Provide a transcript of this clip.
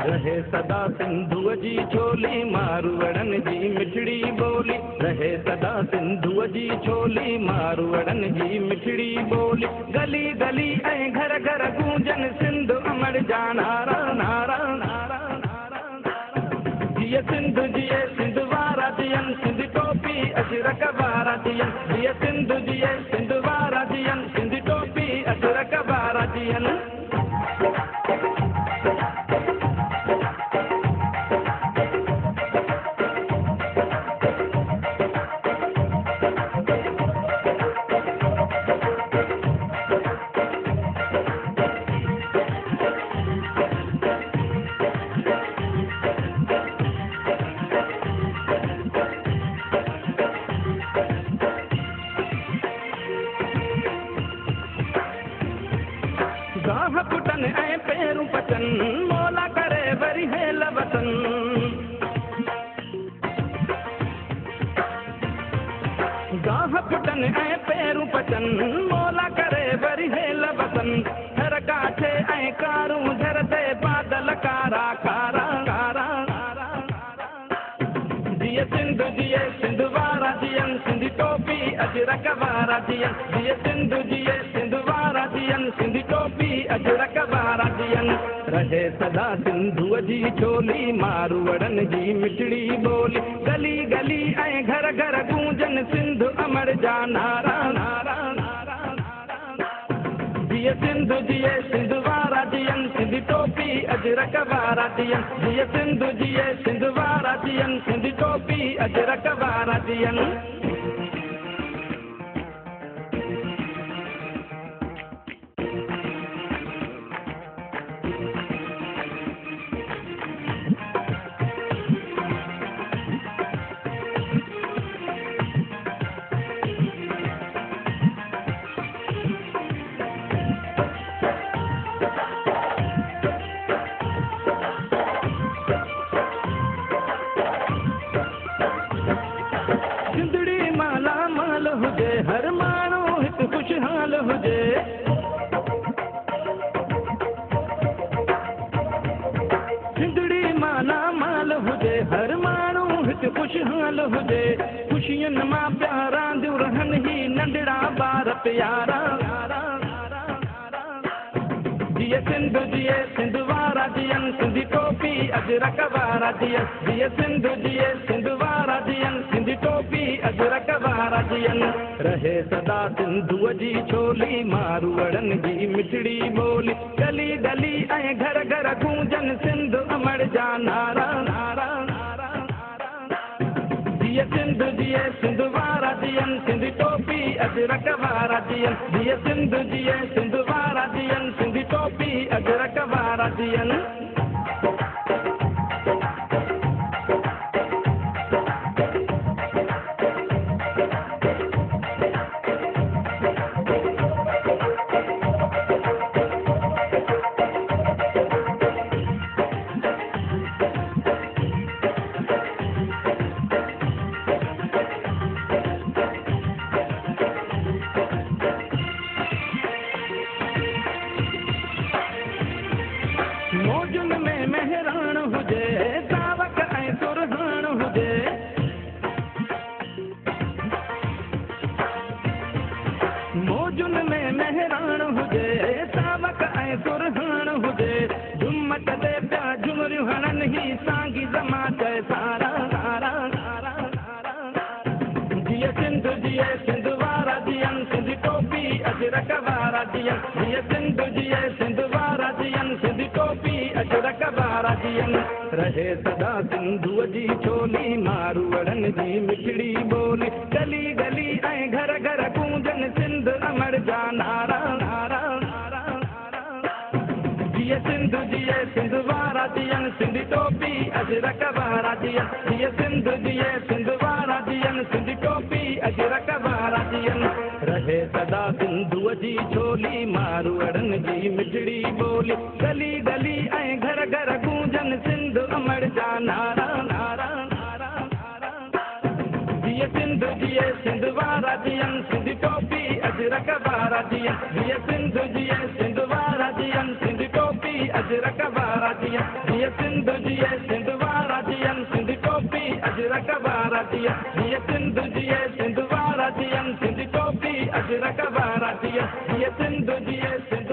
रहे सदा सिंधुअ जी छोली मारवड़न जी मिठड़ी बोली। रहे सदा सिंधुअ जी छोली मारवड़न जी मिठड़ी बोली। गली गली ऐं घर घर गूंजन सिंध अमर जा नारा नारा नारा नारा नारा। जिए सिंधु जिए सिंध वारा जियन सिंध टोपी अजरक वारा जियन। जिए सिंधु जिए सिंध वारा जियन सिंध टोपी अजरक वारा जियन। गाह पुटन ऐं पेरूं पचन मौला करे वरी हेल वतन। गाह पुटन ऐं पेरूं पचन मौला करे वरी हेल वतन। हर काठे ऐं कारूं झरते बादल कारा कारा कारा कारा कारा। जिए सिंधु जिए सिंध वारा जियन सिंध टोपी अजरक वारा जियन। जिए सिंधु जिए सिंध वारा जियन सिंध टोपी अजरक वारा जियन। रहे सदा सिंधुअ जी छोली मारवड़न जी मिठड़ी बोली। गली गली ऐं घर घर गूंजन सिंध अमर जा नारा नारा नारा नारा। जिए सिंधु जिए सिंध वारा जियन सिंध टोपी अजरक वारा जियन। जिए सिंधु जिए सिंध वारा जियन सिंध टोपी अजरक वारा जियन। सिंधड़ी माला माल हुजे हर माण्हू हिते खुशहाल हुजे। सिंधड़ी माला माल हुजे हर माण्हू हिते खुशहाल हुजे। खुशियुनि मां प्यारा दियूं रहनि ही नंढड़ा ॿार प्यारा। जिए सिंधु जिए सिंध वारा जियन सिंध टोपी अजरक वारा जियन। जिए सिंधु जिए सिंध वारा जियन सिंध टोपी अजरक वारा जियन। रहे सदा सिंधुअ जी छोली मारवड़न जी मिठड़ी बोली। गली गली ऐं घर घर गूंजन सिंध अमर जा नारा नारा नारा नारा। जिए सिंधु जिए सिंध वारा जियन सिंध टोपी अजरक वारा जियन। जिए सिंधु जिए सिंध वारा जियन सिंध टोपी अजरक वारा जियन। मौजुन में मेहरान हुजे सावक ऐं सुरहान हुजे। मौजुन में मेहरान हुजे सावक ऐं सुरहान हुजे। झुमट ते पिया झुमरियूं हणनि ही सांगी जमात सारा सारा सारा सारा। जिए सिंधु जिए सिंध वारा जियन सिंध टोपी अजरक वारा जियन। जिए सिंधु जिए सिंध वारा जियन सिंध टोपी अजरक वारा जियन। रहे सदा सिंधुअ जी छोली मारवड़न जी मिठड़ी बोली। गली गली ऐं घर घर गूंजन सिंध अमर जा नारा नारा नारा नारा। जिए सिंधु जिए सिंध वारा जियन सिंध टोपी अजरक वारा जियन। जिए सिंधु जिए सिंध वारा जियन सिंध टोपी अजरक वारा जियन। रहे सदा सिंधुअ जी छोली मारवड़न जी मिठड़ी बोली। गली गली ऐं घर घर गूंजन सिंध अमर जा नारा नारा नारा नारा। जिए सिंधु जिए सिंध वारा जियन सिंध टोपी अजरक वारा जियन। जिए सिंधु जिए सिंध वारा जियन सिंध टोपी अजरक वारा थिया जीअं सिंध जिए सिंध वारा थियनि सिंध टोपी अजरक वारा थिया जीअं सिंध जिए सिंध वारा थियनि सिंध टोपी अजरक वारा थिया जीअं सिंध जिए सिंध